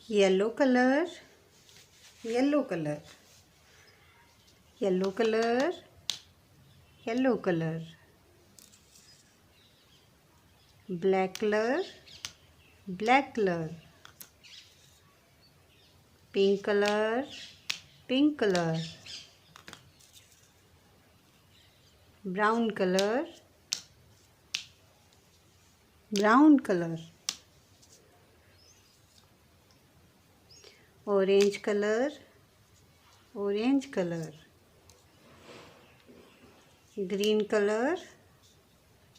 yellow color, yellow color, yellow color, yellow color, black color, black color, pink color, pink color, brown color, brown color, orange color, orange color, green color,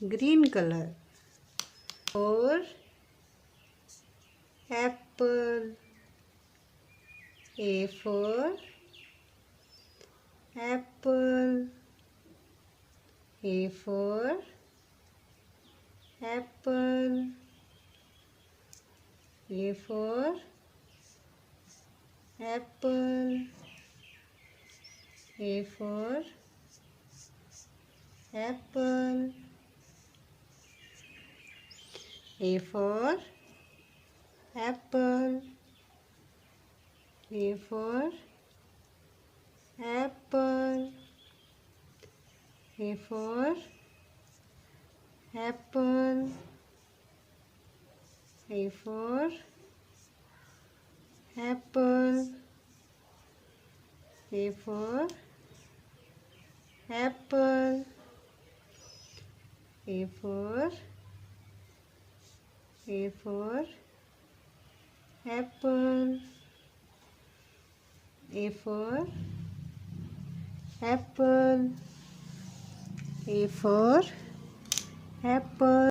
green color, or apple. A for apple. A for apple. A for apple. A for apple. A for apple. A for apple. A for apple. A for apple. A for apple. A for apple. A for apple. A for apple.